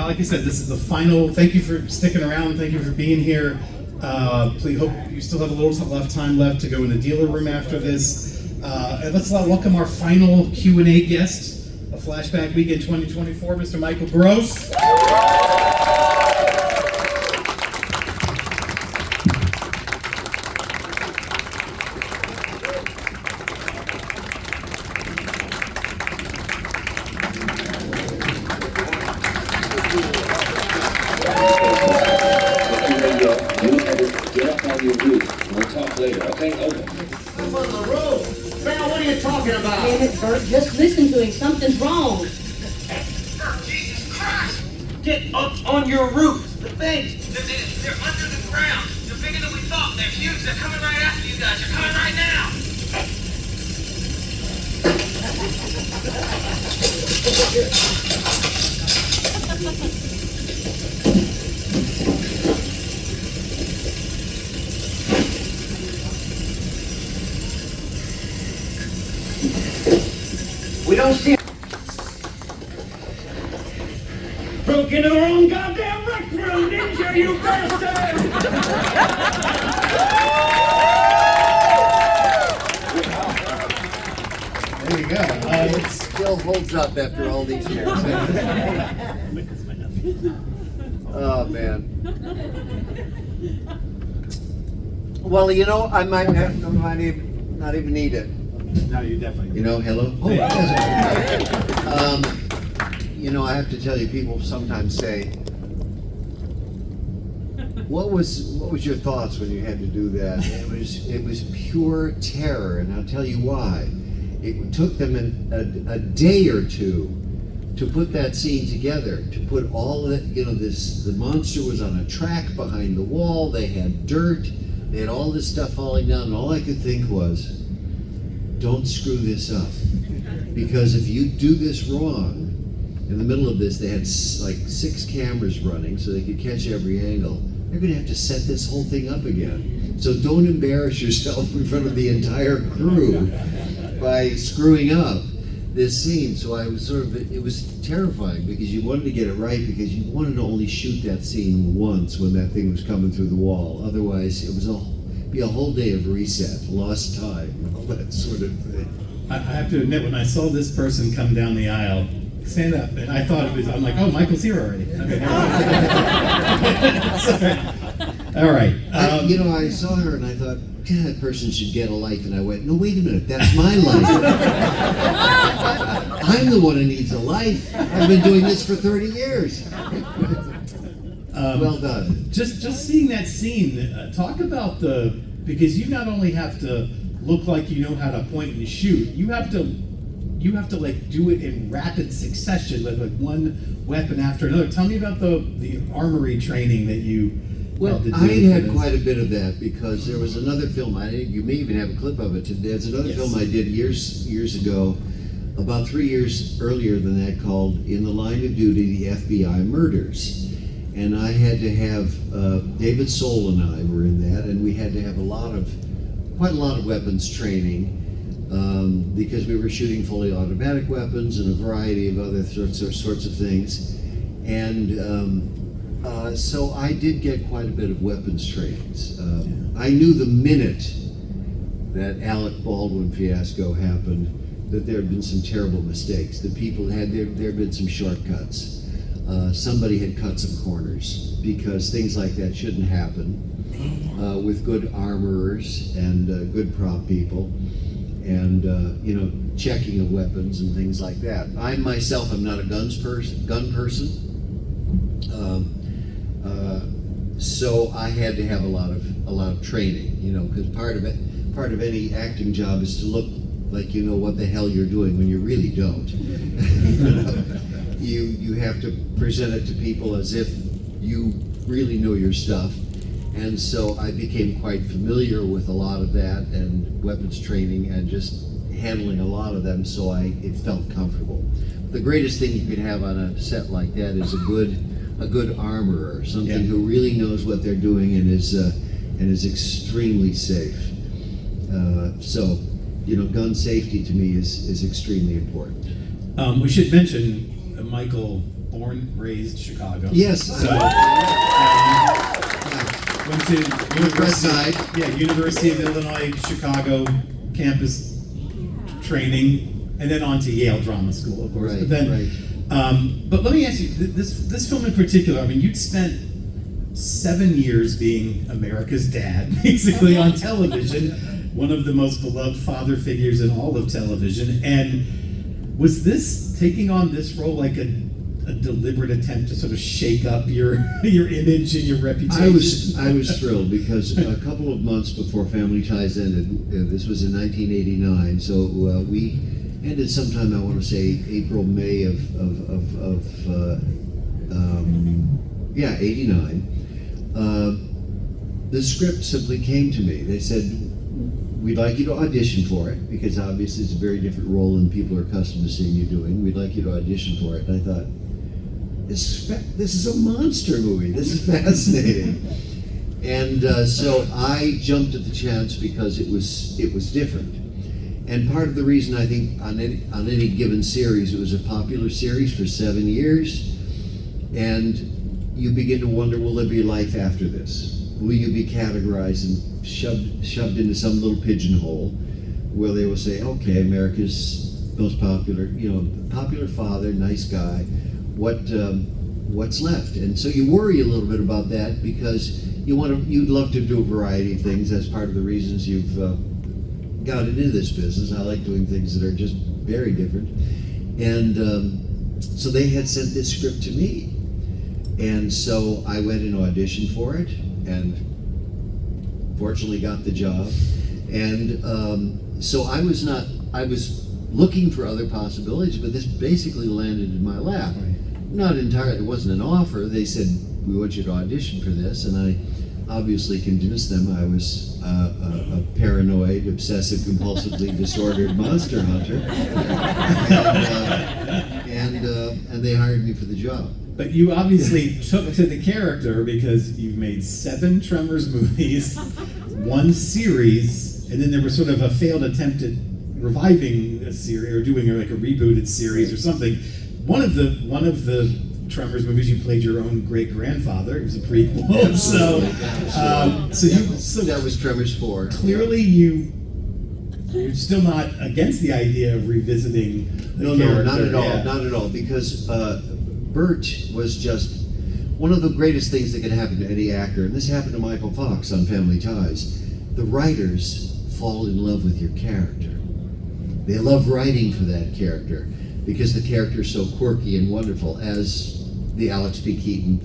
like I said, this is the final. Thank you for sticking around. Thank you for being here. Please hope you still have a little left time left to go in the dealer room after this. And let's welcome our final Q&A guest of Flashback Weekend 2024, Mr. Michael Gross. Get up on your roof. We'll talk later, okay? Over. I'm on the roof. Sal, what are you talking about? Damn it, Bert, just listen to him. Something's wrong. Jesus Christ! Get up on your roof. The things. They're under the ground. They're bigger than we thought. They're huge. They're coming right after you guys. They're coming right now. We don't see. Broke into the wrong goddamn rec room, didn't you, you bastard? There you go. It still holds up after all these years. Oh, man. Well, you know, I might not even need it. No, you definitely. You know, hello? Oh, you know, I have to tell you, people sometimes say, what was your thoughts when you had to do that? It was pure terror, and I'll tell you why. It took them a day or two to put that scene together, to put all that, you know, the monster was on a track behind the wall, they had dirt, they had all this stuff falling down, and all I could think was, don't screw this up. Because if you do this wrong, in the middle of this, they had like 6 cameras running so they could catch every angle. They're gonna have to set this whole thing up again. So don't embarrass yourself in front of the entire crew by screwing up this scene. So I was it was terrifying because you wanted to get it right, because you wanted to only shoot that scene once when that thing was coming through the wall. Otherwise, it was be a whole day of reset, lost time, and all that sort of thing. I have to admit, when I saw this person come down the aisle, stand up, and I thought it was, I'm like, oh, Michael's here already. Okay. All right. You know, I saw her and I thought, God, that person should get a life. And I went, no, wait a minute, that's my life. I'm the one who needs a life. I've been doing this for 30 years. Well done. Just seeing that scene, talk about because you not only have to look like you know how to point and shoot, you have to like do it in rapid succession, like one weapon after another. Tell me about the armory training that you Well, had to do. I had quite a bit of that because there was another film, you may even have a clip of it. There's another film I did years ago, about 3 years earlier than that, called In the Line of Duty, the FBI Murders. And I had to have, David Soul and I were in that, and we had to have quite a lot of weapons training, because we were shooting fully automatic weapons and a variety of other sorts of things. And so I did get quite a bit of weapons trainings. I knew the minute that Alec Baldwin fiasco happened that there had been some terrible mistakes, that people there had been some shortcuts. Somebody had cut some corners, because things like that shouldn't happen with good armorers and good prop people, and you know, checking of weapons and things like that. I myself am not a gun person, so I had to have a lot of training, you know, because part of any acting job is to look like you know what the hell you're doing when you really don't. You have to present it to people as if you really know your stuff. And so I became quite familiar with a lot of that, and weapons training, and just handling a lot of them, so it felt comfortable. The greatest thing you could have on a set like that is a good armorer, something who really knows what they're doing and is extremely safe. So, you know, gun safety to me is extremely important. We should mention Michael born, raised Chicago. Yes. So, went to West Side. University of Illinois, Chicago campus training, and then on to Yale Drama School, of course. Right, but then, right. but let me ask you, this film in particular. I mean, you'd spent 7 years being America's dad, basically on television, one of the most beloved father figures in all of television. And was this taking on this role like a deliberate attempt to sort of shake up your image and your reputation? I was thrilled because a couple of months before Family Ties ended, this was in 1989, so we ended sometime, I want to say April, May of 89. The script simply came to me. They said, we'd like you to audition for it, because obviously it's a very different role than people are accustomed to seeing you doing. We'd like you to audition for it. And I thought, this is a monster movie. This is fascinating. And so I jumped at the chance because it was different. And part of the reason I think on any given series, it was a popular series for 7 years, and you begin to wonder, will there be life after this? Will you be categorized and shoved into some little pigeonhole where they will say, okay, America's most popular, popular father, nice guy, what's left? And so you worry a little bit about that because you'd love to do a variety of things. That's part of the reasons you've got into this business. I like doing things that are just very different. And so they had sent this script to me. And so I went and auditioned for it and fortunately got the job. And so I was looking for other possibilities, but this basically landed in my lap. Right. Not entirely, it wasn't an offer. They said, we want you to audition for this. And I obviously convinced them I was a paranoid, obsessive, compulsively disordered monster hunter. And they hired me for the job. But you obviously took to the character because you've made 7 Tremors movies, 1 series, and then there was sort of a failed attempt at reviving a series or doing like a rebooted series or something. One of the Tremors movies, you played your own great grandfather. It was a prequel. So That was Tremors 4. clearly you're still not against the idea of revisiting the No, character. not at all, Yeah. not at all, because Bert was just one of the greatest things that could happen to any actor, and this happened to Michael Fox on Family Ties. The writers fall in love with your character. They love writing for that character because the character is so quirky and wonderful, as the Alex P. Keaton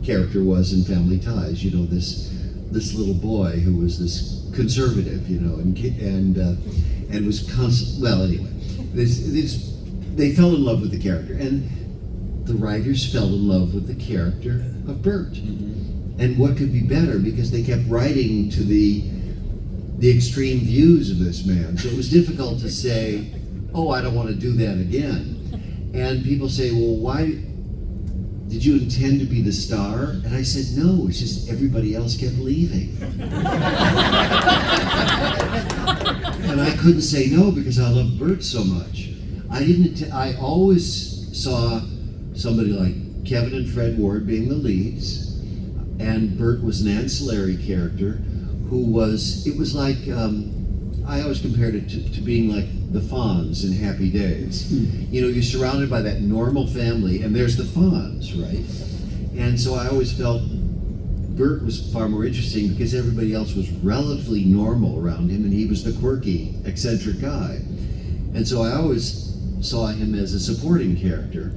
character was in Family Ties. This little boy who was this conservative, and was constant. Well, anyway, they fell in love with the character, and the writers fell in love with the character of Bert. Mm-hmm. And what could be better, because they kept writing to the extreme views of this man. So it was difficult to say, oh, I don't want to do that again. And people say, well, why did you intend to be the star? And I said, no, it's just everybody else kept leaving. And I couldn't say no because I love Bert so much. I always saw somebody like Kevin and Fred Ward being the leads, and Bert was an ancillary character who was, it was like, I always compared it to being like the Fonz in Happy Days. You're surrounded by that normal family, and there's the Fonz, right? And so I always felt Bert was far more interesting because everybody else was relatively normal around him, and he was the quirky, eccentric guy. And so I always saw him as a supporting character.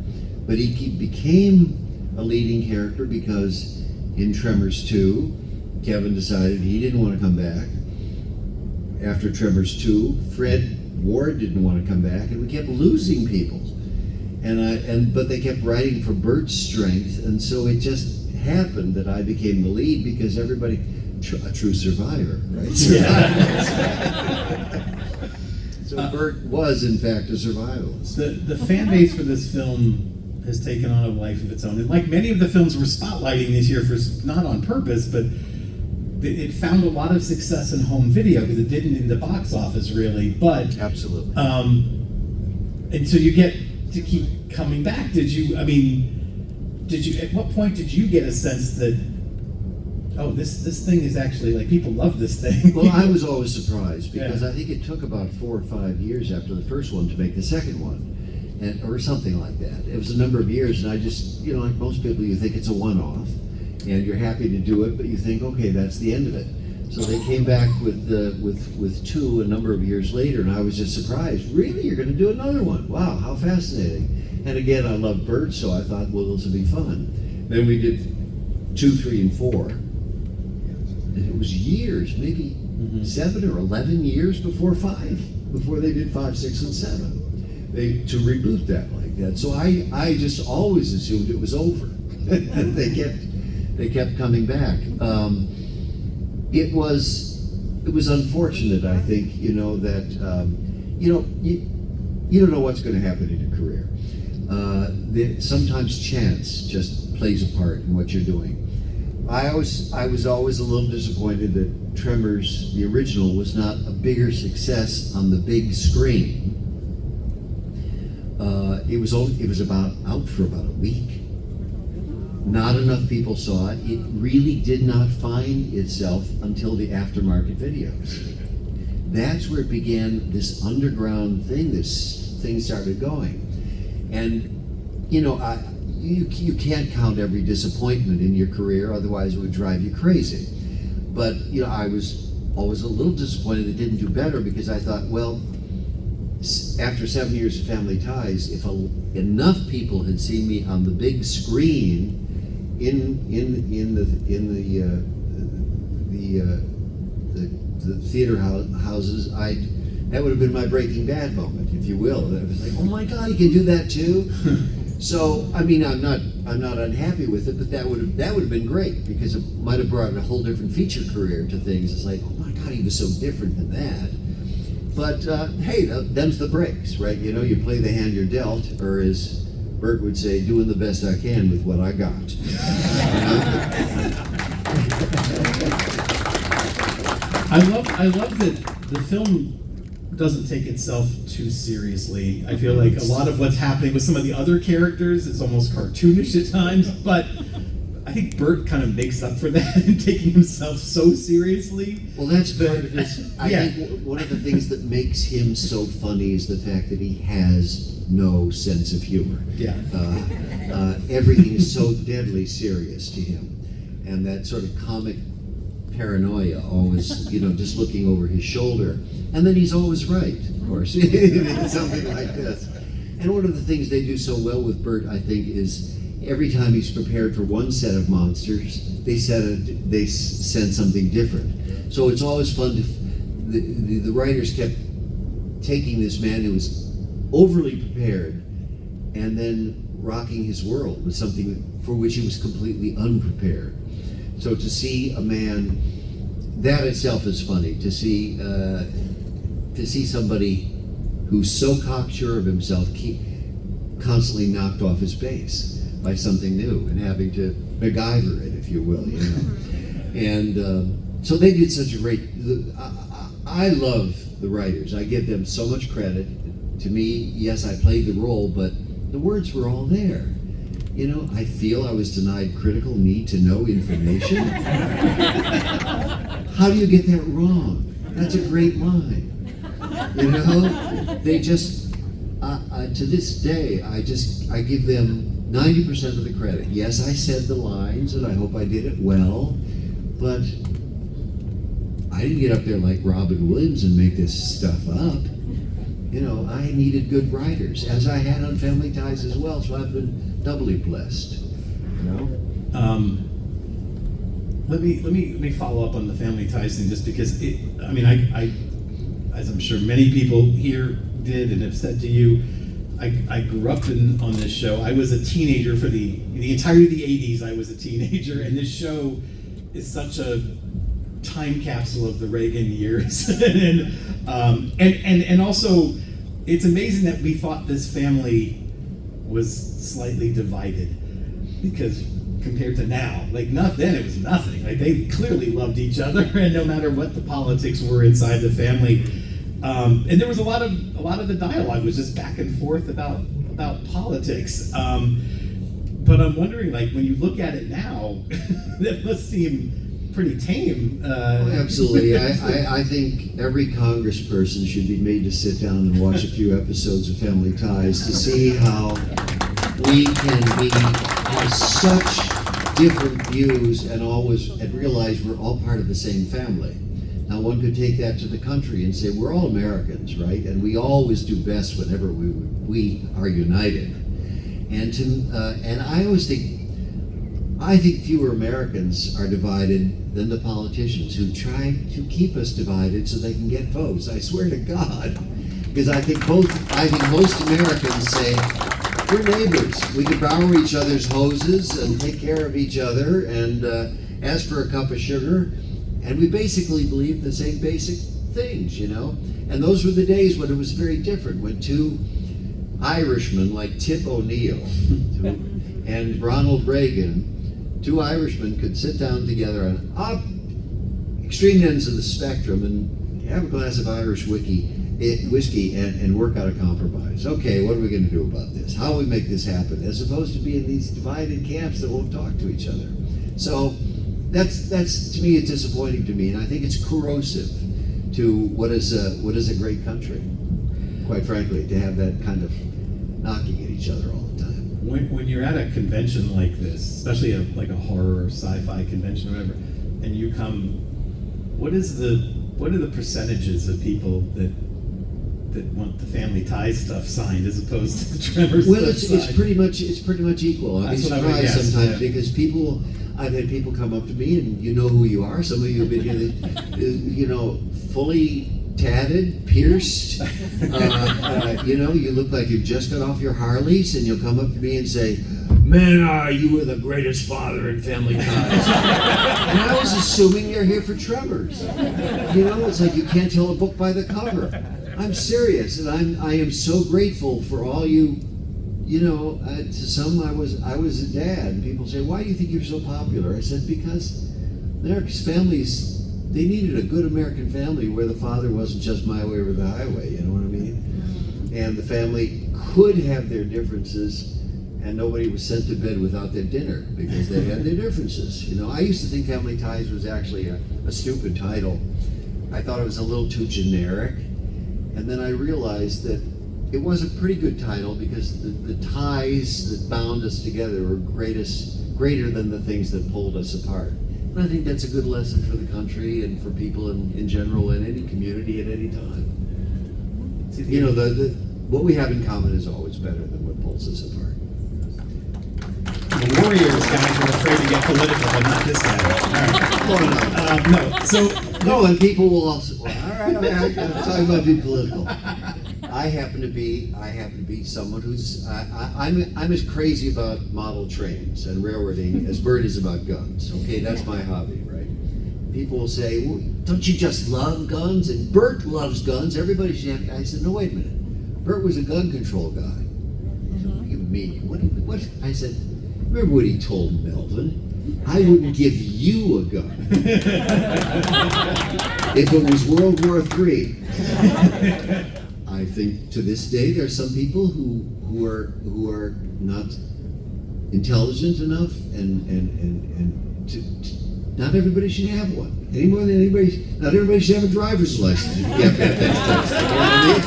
But he became a leading character because in Tremors 2, Kevin decided he didn't want to come back. After Tremors 2, Fred Ward didn't want to come back, and we kept losing people. But they kept writing for Bert's strength, and so it just happened that I became the lead because everybody, a true survivor, right? So Bert was, in fact, a survivalist. The fan base for this film has taken on a life of its own. And like many of the films we're spotlighting this year, not on purpose, but it found a lot of success in home video because it didn't in the box office really. But Absolutely. And so you get to keep coming back? Did you? I mean, did you? At what point did you get a sense that, oh, this thing is actually like people love this thing? Well, I was always surprised because Yeah. I think it took about 4 or 5 years after the first one to make the second one, or something like that. It was a number of years, and I just, like most people, you think it's a one-off, and you're happy to do it, but you think, okay, that's the end of it. So they came back with two a number of years later, and I was just surprised. Really, you're going to do another one? Wow, how fascinating! And again, I love Bert, so I thought, well, this will be fun. Then we did 2, 3, and 4. And it was years, maybe 7 or 11 years before 5, before they did 5, 6, and 7. To reboot that like that. So I just always assumed it was over. they kept coming back. It was unfortunate, I think, that you don't know what's going to happen in your career. Sometimes chance just plays a part in what you're doing. I was always a little disappointed that Tremors, the original, was not a bigger success on the big screen. It was out for about a week. Not enough people saw it. It really did not find itself until the aftermarket videos. That's where it began, this underground thing. This thing started going, and you can't count every disappointment in your career, otherwise it would drive you crazy. But I was always a little disappointed it didn't do better, because I thought, well, after 7 years of Family Ties, if enough people had seen me on the big screen in the theater houses, that would have been my Breaking Bad moment, if you will. It was like, oh my God, you can do that too. So I mean, I'm not unhappy with it, but that would have been great, because it might have brought a whole different feature career to things. It's like, oh my God, he was so different than that. But hey, them's the breaks, right? You play the hand you're dealt, or as Bert would say, doing the best I can with what I got. I love that the film doesn't take itself too seriously. I feel like a lot of what's happening with some of the other characters is almost cartoonish at times, but I think Bert kind of makes up for that in taking himself so seriously. Well, that's part of his. I Yeah. think one of the things that makes him so funny is the fact that he has no sense of humor. Yeah. Everything is so deadly serious to him, and that sort of comic paranoia, always, just looking over his shoulder. And then he's always right, of course, something like this. And one of the things they do so well with Bert, I think, is every time he's prepared for one set of monsters, they send something different. So it's always fun to. The writers kept taking this man who was overly prepared and then rocking his world with something for which he was completely unprepared. So to see a man, that itself is funny. To see somebody who's so cocksure of himself constantly knocked off his base by something new and having to MacGyver it, if you will, And so they did such a great. I love the writers. I give them so much credit. To me, yes, I played the role, but the words were all there. I feel I was denied critical need to know information. How do you get that wrong? That's a great line. They just, to this day, I give them 90% of the credit. Yes, I said the lines, and I hope I did it well, but I didn't get up there like Robin Williams and make this stuff up. I needed good writers, as I had on Family Ties as well, so I've been doubly blessed. Let me follow up on the Family Ties thing, just because I as I'm sure many people here did and have said to you, I grew up on this show. I was a teenager for the entirety of the 80s. I was a teenager, and this show is such a time capsule of the Reagan years. and also, it's amazing that we thought this family was slightly divided, because compared to now, then it was nothing. They clearly loved each other, and no matter what the politics were inside the family. And there was a lot of the dialogue was just back and forth about about politics. But I'm wondering, like, when you look at it now, that must seem pretty tame. Oh, absolutely. I think every congressperson should be made to sit down and watch a few episodes of Family Ties to see how we can have such different views and realize we're all part of the same family. Now, one could take that to the country and say we're all Americans, right? And we always do best whenever we are united. And I always think fewer Americans are divided than the politicians who try to keep us divided so they can get votes. I swear to God, because I think most Americans say we're neighbors. We can borrow each other's hoses and take care of each other and ask for a cup of sugar, and we basically believe the same basic things, you know. And those were the days when it was very different. When two Irishmen like Tip O'Neill and Ronald Reagan, two Irishmen could sit down together on extreme ends of the spectrum and have a glass of Irish whiskey and work out a compromise. Okay, what are we going to do about this? How do we make this happen? As opposed to being these divided camps that won't talk to each other. So that's to me, it's disappointing to me, and I think it's corrosive to what is a great country. Quite frankly, to have that kind of knocking at each other all the time. When you're at a convention like this, especially like a horror or sci-fi convention or whatever, and you come, what are the percentages of people that want the Family Ties stuff signed as opposed to the Tremors Well, stuff it's pretty much equal. I'd be surprised sometimes because I've had people come up to me, and you know who you are. Some of you have been here, you know, fully tatted, pierced. You know, you look like you've just got off your Harleys, and you'll come up to me and say, "Man, you were the greatest father in Family Ties." And I was assuming you're here for Tremors. You know, it's like you can't tell a book by the cover. I'm serious, and I am so grateful for all you. You know, to some I was a dad, and people say, "Why do you think you're so popular?" I said, "Because America's families, they needed a good American family where the father wasn't just my way or the highway, you know what I mean? And the family could have their differences, and nobody was sent to bed without their dinner because they had their differences. You know, I used to think Family Ties was actually a stupid title. I thought it was a little too generic, and then I realized that it was a pretty good title because the ties that bound us together were greater than the things that pulled us apart. And I think that's a good lesson for the country and for people in general in any community at any time. You know, what we have in common is always better than what pulls us apart. The Warriors guys are afraid to get political, but not this guy. No, and people will also. Well, all right, I'm talking about being political. I happen to be someone who's I'm as crazy about model trains and railroading as Bert is about guns. Okay, that's my hobby, right? People will say, "Well, don't you just love guns?" And Bert loves guns. Everybody should have. I said, "No, wait a minute. Bert was a gun control guy." What do you mean? What? I said, "Remember what he told Melvin? I wouldn't give you a gun if it was World War III." I think to this day there are some people who are not intelligent enough, and not everybody should have one any more than not everybody should have a driver's license. If you get that test. You know what I mean?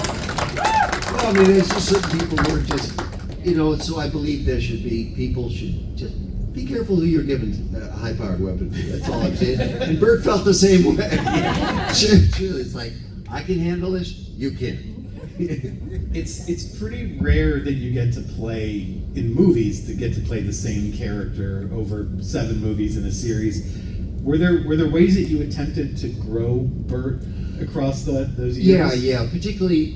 Well, I mean, there's just certain people who are just, you know. So I believe people should just be careful who you're giving a high-powered weapon to. That's all I'm saying. And Bert felt the same way. Sure, it's like, I can handle this, you can't. It's pretty rare that you get to play in movies to play the same character over 7 movies in a series. Were there ways that you attempted to grow Bert across those years? Yeah. Particularly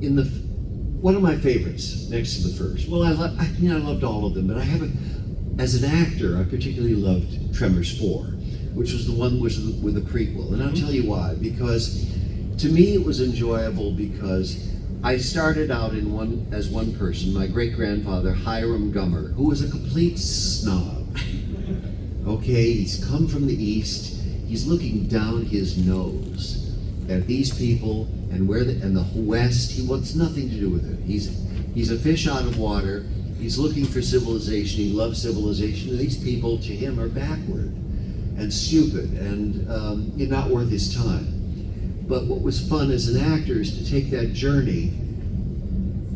in one of my favorites next to the first. Well, I loved all of them, but as an actor, I particularly loved Tremors 4, which was the one with the prequel, and I'll tell you why. Because to me, it was enjoyable because I started out as one person, my great-grandfather, Hiram Gummer, who was a complete snob. Okay, he's come from the East. He's looking down his nose at these people and the West. He wants nothing to do with it. He's a fish out of water. He's looking for civilization. He loves civilization. And these people, to him, are backward and stupid and not worth his time. But what was fun as an actor is to take that journey,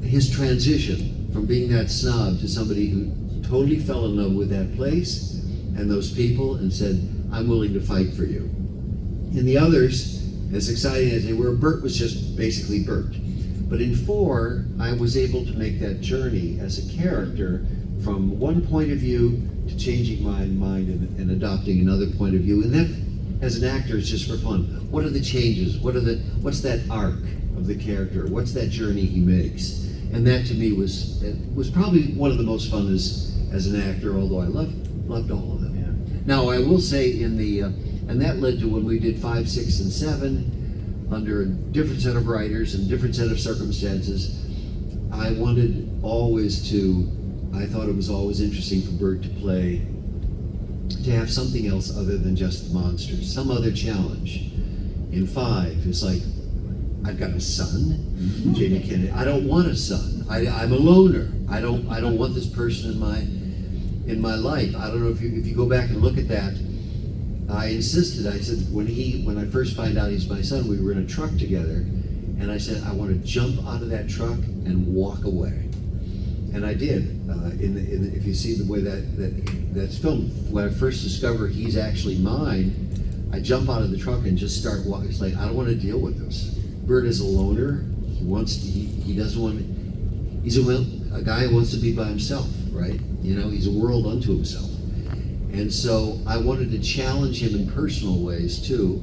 his transition from being that snob to somebody who totally fell in love with that place and those people and said, I'm willing to fight for you. And the others, as exciting as they were, Bert was just basically Bert. But in 4, I was able to make that journey as a character from one point of view to changing my mind and adopting another point of view. And that, as an actor, is just for fun. What are the changes? What's that arc of the character? What's that journey he makes? And that to me was probably one of the most fun as an actor, although I loved all of them. Yeah. Now I will say and that led to when we did 5, 6, and 7, under a different set of writers and different set of circumstances, I thought it was always interesting for Bert to have something else other than just the monsters, some other challenge. In 5, it's like, I've got a son, Jamie Kennedy. I don't want a son. I'm a loner. I don't want this person in my life. I don't know if you go back and look at that. I insisted. I said when I first find out he's my son, we were in a truck together, and I said I want to jump out of that truck and walk away, and I did. If you see the way that's filmed, when I first discover he's actually mine, I jump out of the truck and just start walking. It's like I don't want to deal with this. Bert is a loner. He doesn't want. He's a guy who wants to be by himself, right? He's a world unto himself. And so I wanted to challenge him in personal ways too,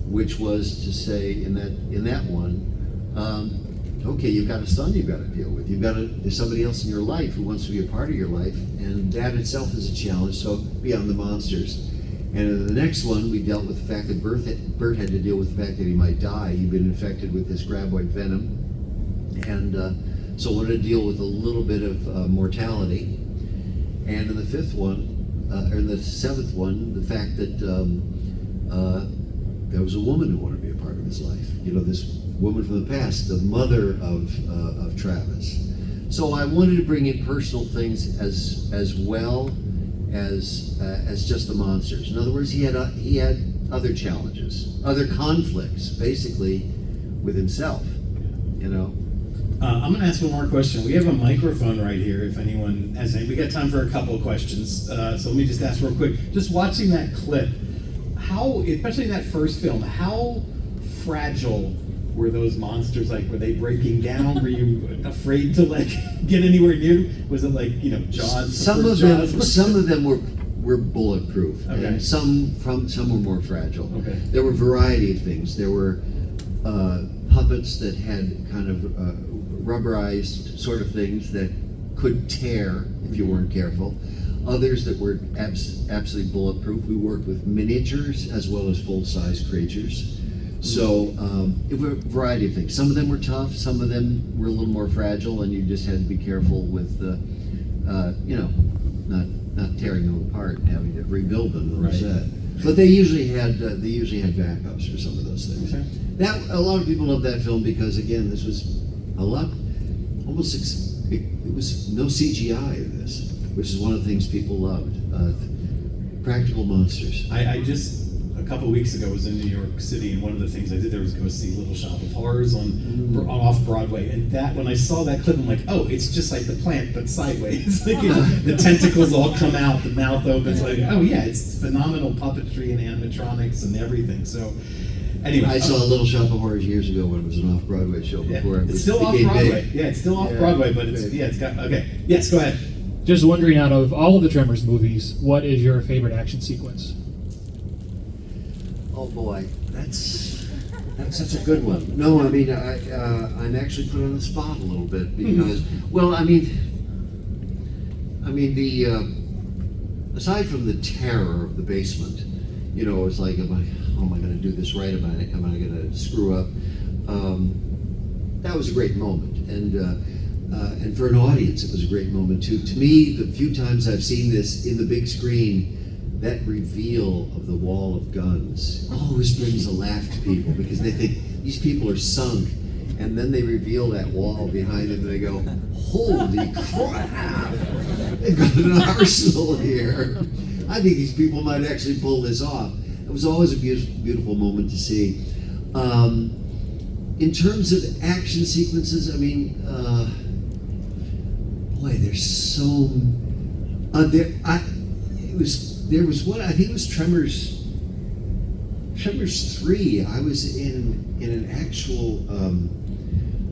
which was to say in that one, okay, you've got a son you've got to deal with. There's somebody else in your life who wants to be a part of your life, and that itself is a challenge. So beyond the monsters. And in the next one, we dealt with the fact that Bert had to deal with the fact that he might die. He'd been infected with this graboid venom, and so wanted to deal with a little bit of mortality. And in the 5th one, or in the 7th one, the fact that there was a woman who wanted to be a part of his life. This woman from the past, the mother of Travis. So I wanted to bring in personal things as well as just the monsters. In other words, he had other challenges, other conflicts, basically, with himself. I'm going to ask one more question. We have a microphone right here if anyone has any. We got time for a couple of questions. So let me just ask real quick. Just watching that clip, especially in that first film, how fragile were those monsters? Like, were they breaking down? Were you afraid to get anywhere near? Was it like, Jaws? Some of them were bulletproof. Okay. And some were more fragile. Okay. There were a variety of things. There were puppets that had kind of rubberized sort of things that could tear if you weren't careful. Others that were absolutely bulletproof. We worked with miniatures as well as full-size creatures. So it was a variety of things. Some of them were tough. Some of them were a little more fragile, and you just had to be careful with, not tearing them apart and having to rebuild them on the set. But they usually had backups for some of those things. Okay. A lot of people love that film because, again, this was it was no CGI in this, which is one of the things people loved. Practical monsters. I just, a couple of weeks ago, was in New York City, and one of the things I did there was go see Little Shop of Horrors on off Broadway. And when I saw that clip, I'm like, oh, it's just like The Plant, but sideways. Like, the tentacles all come out, the mouth opens. Like, oh yeah, it's phenomenal puppetry and animatronics and everything. So, anyway, I saw Little Shop of Horrors years ago when it was an off-Broadway show before it's still off Broadway. Yeah, it's still off Broadway, but it's got okay. Yes, go ahead. Just wondering, out of all of the Tremors movies, what is your favorite action sequence? Oh boy, that's such a good one. No, I mean I'm actually put on the spot a little bit because the aside from the terror of the basement, it's like, how am I going to do this right? Am I going to screw up? That was a great moment, and for an audience, it was a great moment too. To me, the few times I've seen this in the big screen, that reveal of the wall of guns always brings a laugh to people because they think these people are sunk And then they reveal that wall behind them and they go, holy crap! They've got an arsenal here. I think these people might actually pull this off. It was always a beautiful moment to see. In terms of action sequences, I mean, boy, there's so. There was one. I think it was Tremors 3. I was in an actual.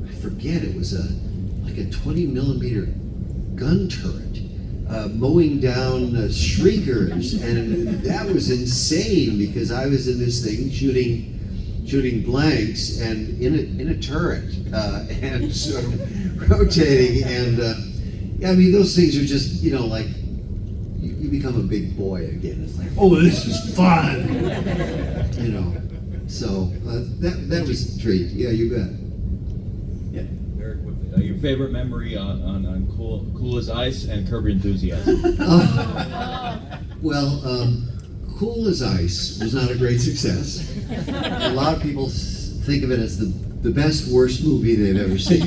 I forget. It was like a 20 millimeter gun turret. Mowing down shriekers, and that was insane because I was in this thing shooting blanks and in a turret and sort of rotating, and yeah, I mean those things are just like you become a big boy again. It's like, oh, this is fun, So that was a treat. Yeah, you bet. Very quickly, your favorite memory on Cool as Ice and Curb Your Enthusiasm? Cool as Ice was not a great success. A lot of people think of it as the best, worst movie they've ever seen.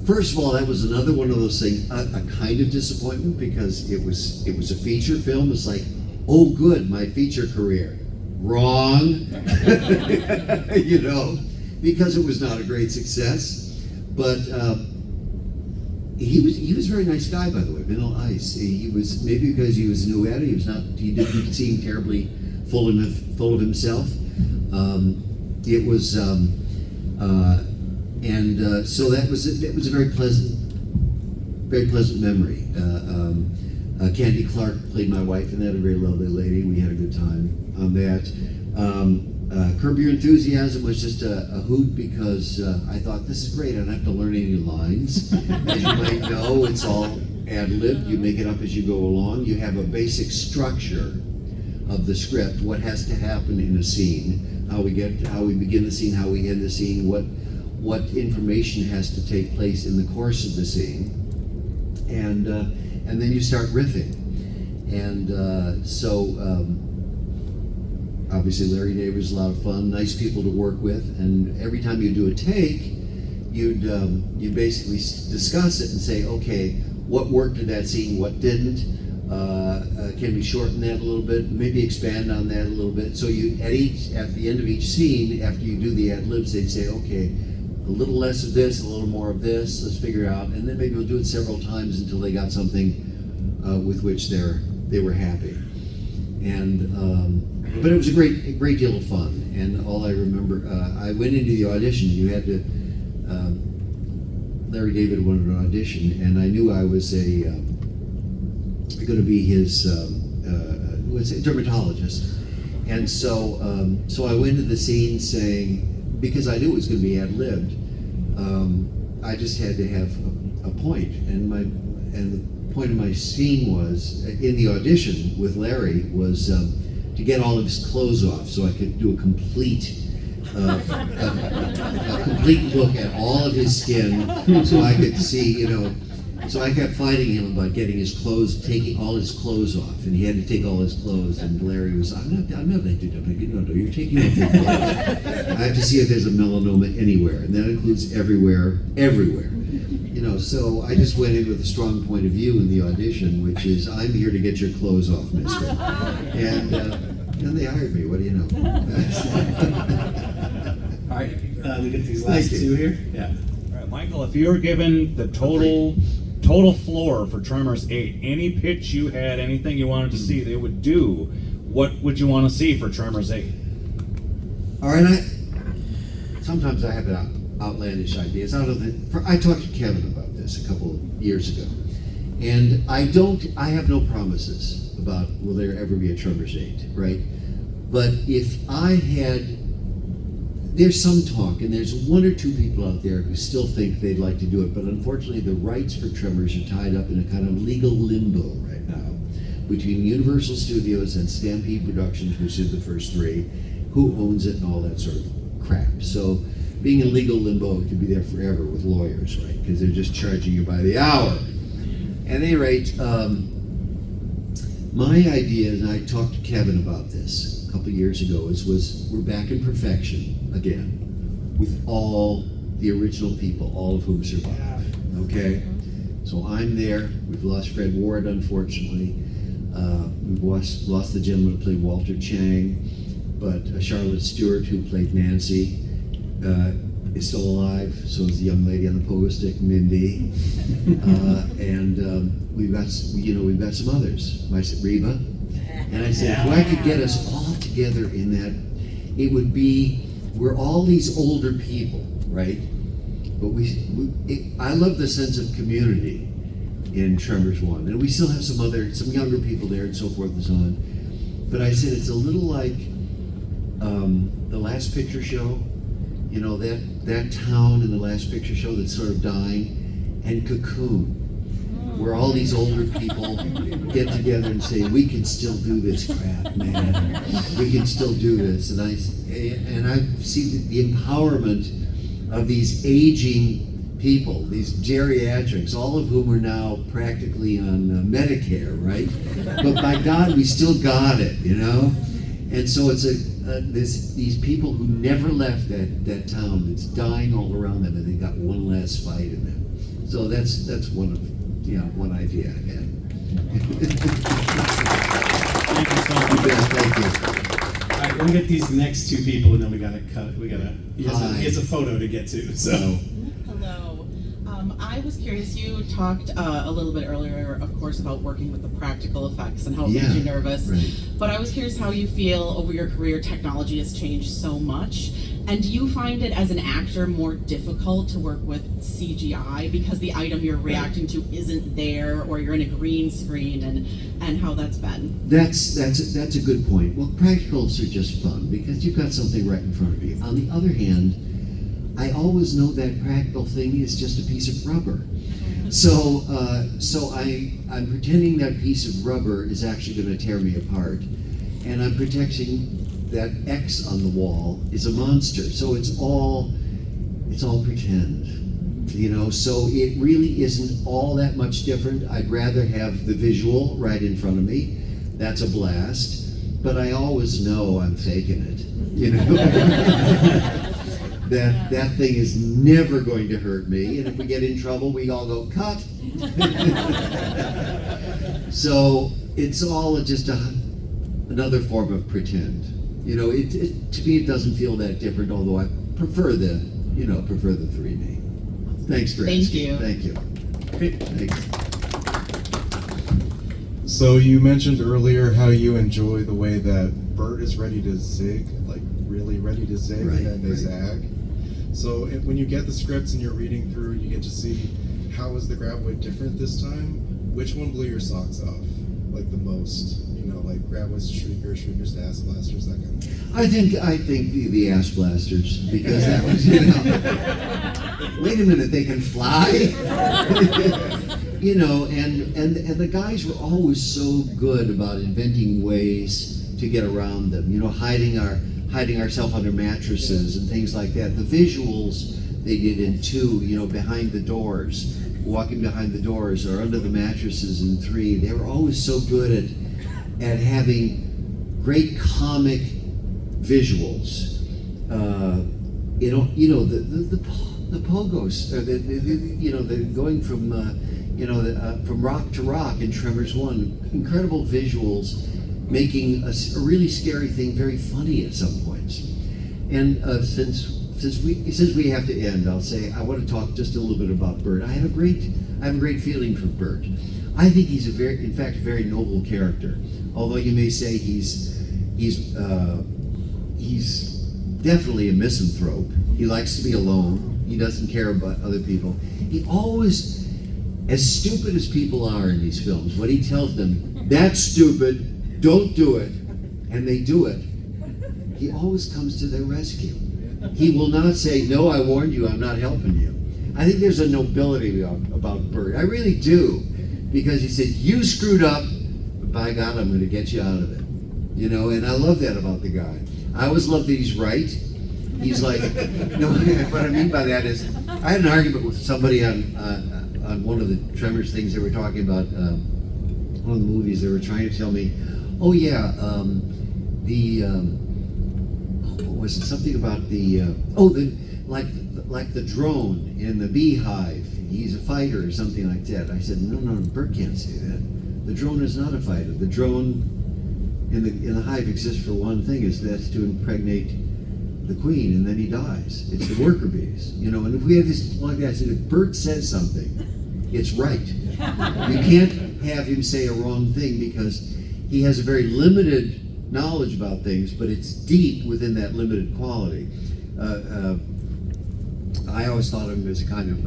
First of all, that was another one of those things, a kind of disappointment because it was a feature film. It's like, oh good, my feature career. Wrong. Because it was not a great success. But he was a very nice guy, by the way, Vanilla Ice. He was, maybe because he was new at it, he didn't seem terribly full of himself. So that was a very pleasant memory. Candy Clark played my wife in that, a very lovely lady. We had a good time on that. Curb Your Enthusiasm was just a hoot because I thought, this is great, I don't have to learn any lines. As you might know, it's all ad-libbed. You make it up as you go along. You have a basic structure of the script, what has to happen in a scene, how we begin the scene, how we end the scene, what information has to take place in the course of the scene, and then you start riffing. And obviously Larry David was a lot of fun, nice people to work with, and every time you do a take, you'd basically discuss it and say, okay, what worked in that scene, what didn't, can we shorten that a little bit, maybe expand on that a little bit. So at the end of each scene, after you do the ad-libs, they'd say, okay, a little less of this, a little more of this, let's figure it out, and then maybe we'll do it several times until they got something with which they were happy. But it was a great deal of fun, and all I remember, I went into the audition. You had to. Larry David wanted an audition, and I knew I was going to be his dermatologist, and so I went into the scene saying, because I knew it was going to be ad-libbed, I just had to have a point, and the point of my scene was in the audition with Larry was to get all of his clothes off so I could do a complete look at all of his skin, so I could see, So I kept fighting him about taking all his clothes off, and he had to take all his clothes. And Larry was, I'm not going to do that. No, you're taking off your clothes. I have to see if there's a melanoma anywhere, and that includes everywhere. So I just went in with a strong point of view in the audition, which is, I'm here to get your clothes off, mister. And they hired me. What do you know? All right, we get these last two here. Yeah. All right, Michael, if you were given the total floor for Tremors 8, any pitch you had, anything you wanted to see they would do, what would you want to see for Tremors 8? All right, sometimes I have outlandish ideas. I talked to Kevin about this a couple of years ago, and I have no promises about will there ever be a Tremors 8, right? But if there's some talk, and there's one or two people out there who still think they'd like to do it, but unfortunately the rights for Tremors are tied up in a kind of legal limbo right now between Universal Studios and Stampede Productions, which did the first three, who owns it and all that sort of crap. So being in legal limbo, it could be there forever with lawyers, right? Because they're just charging you by the hour. At any rate, my idea, and I talked to Kevin about this a couple of years ago, was we're back in perfection again. with all the original people, all of whom survived. Okay? So I'm there. We've lost Fred Ward, unfortunately. We've lost the gentleman who played Walter Chang, but Charlotte Stewart, who played Nancy, is still alive. So is the young lady on the pogo stick, Mindy, and we've got some others. I said Reba, and I said if I could get us all together in that, it would be, we're all these older people, right? But I love the sense of community in Tremors 1, and we still have some younger people there and so forth and so on. But I said it's a little like the Last Picture Show, you know, that town in the Last Picture Show that's sort of dying, and Cocoon, where all these older people get together and say, we can still do this crap, man. We can still do this. And I see the empowerment of these aging people, these geriatrics, all of whom are now practically on Medicare, right? But by God, we still got it, you know? And so it's these people who never left that town that's dying all around them, and they got one last fight in them. So that's one idea I had. Thank you so much. Thank you. All right, we'll get these next two people, and then we gotta cut. He has a photo to get to. So. Hello. I was curious, you talked a little bit earlier, of course, about working with the practical effects and how it made you nervous. Right. But I was curious how you feel over your career. Technology has changed so much. And do you find it as an actor more difficult to work with CGI because the item you're reacting to isn't there, or you're in a green screen, and how that's been? That's a good point. Well, practicals are just fun because you've got something right in front of you. On the other hand, I always know that practical thing is just a piece of rubber. So I'm pretending that piece of rubber is actually going to tear me apart, and I'm protecting that X on the wall is a monster. So it's all pretend, you know. So it really isn't all that much different. I'd rather have the visual right in front of me. That's a blast. But I always know I'm faking it, you know. That thing is never going to hurt me, and if we get in trouble, we all go, cut. So it's all just another form of pretend. You know, to me it doesn't feel that different, although I prefer the 3D. Thanks for asking. Thank you. Thank you. Thanks. So you mentioned earlier how you enjoy the way that Bert is ready to zig, like really ready to zig, Right, and then they right. zag. So when you get the scripts and you're reading through, you get to see how is the graboid different this time? Which one blew your socks off, like the most? You know, like graboids to shriekers, shriekers to ass blasters, that kind of thing. I think the ass blasters, because that was, you know, wait a minute, they can fly? You know, and the guys were always so good about inventing ways to get around them, you know, hiding ourselves under mattresses and things like that. The visuals they did in 2, you know, behind the doors, walking behind the doors or under the mattresses in 3, they were always so good at having great comic visuals. You know, the pogos, the going from from rock to rock in Tremors 1, incredible visuals, making a really scary thing very funny at some points. And since we have to end, I'll say I want to talk just a little bit about Bert. I have a great feeling for Bert. I think he's in fact a very noble character. Although you may say he's definitely a misanthrope. He likes to be alone. He doesn't care about other people. He always, as stupid as people are in these films, when he tells them, that's stupid, don't do it, and they do it, he always comes to their rescue. He will not say, no, I warned you, I'm not helping you. I think there's a nobility about Bert. I really do. Because he said, you screwed up, but by God, I'm going to get you out of it. You know, and I love that about the guy. I always love that he's right. He's like, no, what I mean by that is, I had an argument with somebody on one of the Tremors things they were talking about, one of the movies. They were trying to tell me, oh yeah, what was it? Something about the like the drone in the beehive. He's a fighter or something like that. I said, no, Bert can't say that. The drone is not a fighter. The drone in the hive exists for one thing, is that's to impregnate the queen, and then he dies. It's the worker bees, And if we had this one guy said, if Bert says something, it's right. You can't have him say a wrong thing because he has a very limited knowledge about things, but it's deep within that limited quality. I always thought of him as a kind of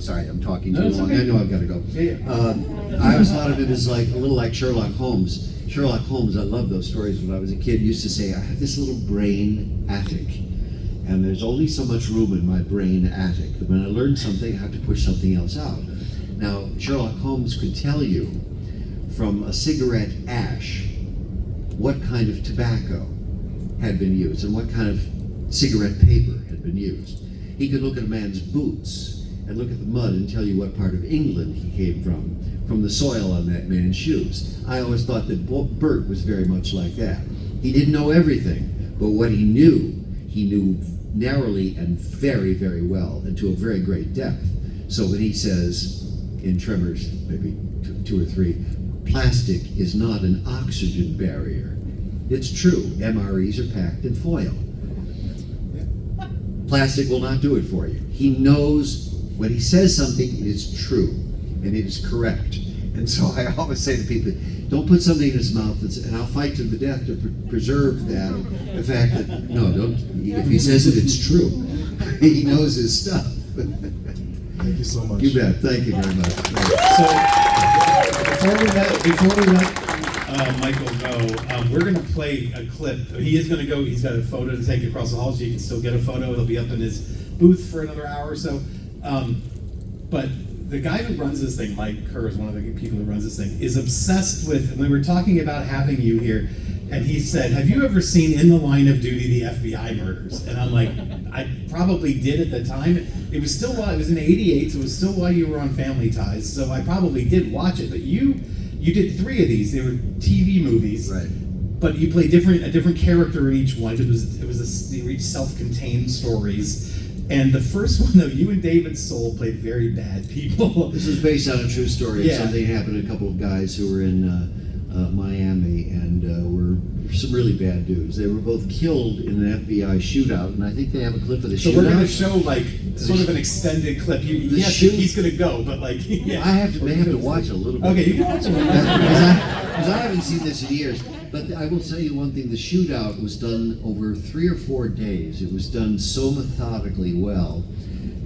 sorry, I'm talking too long. Okay. I know I've got to go. I always thought of him as like a little like Sherlock Holmes. Sherlock Holmes, I loved those stories when I was a kid. Used to say, I have this little brain attic, and there's only so much room in my brain attic. When I learn something, I have to push something else out. Now, Sherlock Holmes could tell you from a cigarette ash what kind of tobacco had been used and what kind of cigarette paper had been used. He could look at a man's boots and look at the mud and tell you what part of England he came from the soil on that man's shoes. I always thought that Bert was very much like that. He didn't know everything, but what he knew narrowly and very, very well, and to a very great depth. So when he says in Tremors, maybe two or three, plastic is not an oxygen barrier. It's true. MREs are packed in foil. Plastic will not do it for you. He knows when he says something, it is true and it is correct. And so I always say to people, don't put something in his mouth, and I'll fight to the death to preserve that. The fact that, no, don't. If he says it, it's true. He knows his stuff. Thank you so much. You bet. Thank you very much. So before we let Michael go, we're going to play a clip. He is going to go. He's got a photo to take across the hall, so you can still get a photo. It'll be up in his booth for another hour or so. But the guy who runs this thing, Mike Kerr, is one of the people who runs this thing, is obsessed with, and we were talking about having you here, and he said, have you ever seen In the Line of Duty, the FBI murders? And I'm like, I probably did at the time. It was still while, it was in '88, so it was still while you were on Family Ties, so I probably did watch it, but you did 3 of these. They were TV movies. Right. But you played a different character in each one. They were each self-contained stories. And the first one, though, you and David Soul played very bad people. This was based on a true story of something that happened to a couple of guys who were in Miami and were some really bad dudes. They were both killed in an FBI shootout, and I think they have a clip of the shootout. So we're going to show, like, sort of an extended clip. He's going to go, but, like, yeah. I may have to watch a little bit. Okay, you can watch a little bit. Because I haven't seen this in years. But I will tell you one thing, the shootout was done over 3 or 4 days. It was done so methodically well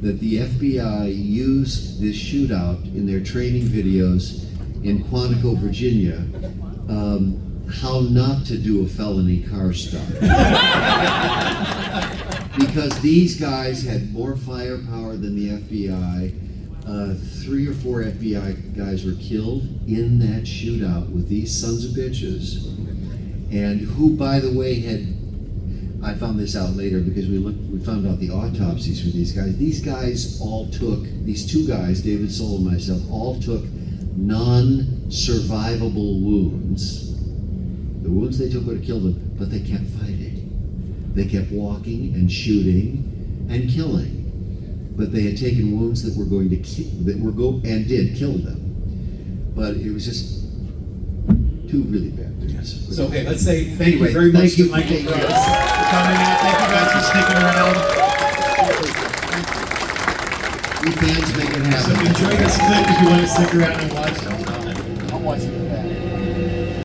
that the FBI used this shootout in their training videos in Quantico, Virginia, how not to do a felony car stop. Because these guys had more firepower than the FBI. 3 or 4 FBI guys were killed in that shootout with these sons of bitches, and who, by the way, I found this out later because we found out the autopsies for these guys. These guys all took, these 2 guys, David Soul and myself, all took non-survivable wounds. The wounds they took would have killed them, but they kept fighting. They kept walking and shooting and killing. But they had taken wounds that were going to and did kill them. But it was just 2 really bad dudes. So, okay, let's say thank you very much to Michael for coming out. Thank you guys for sticking around. You fans make it happen. So enjoy this clip if you want to stick around and watch. I'll watch it back.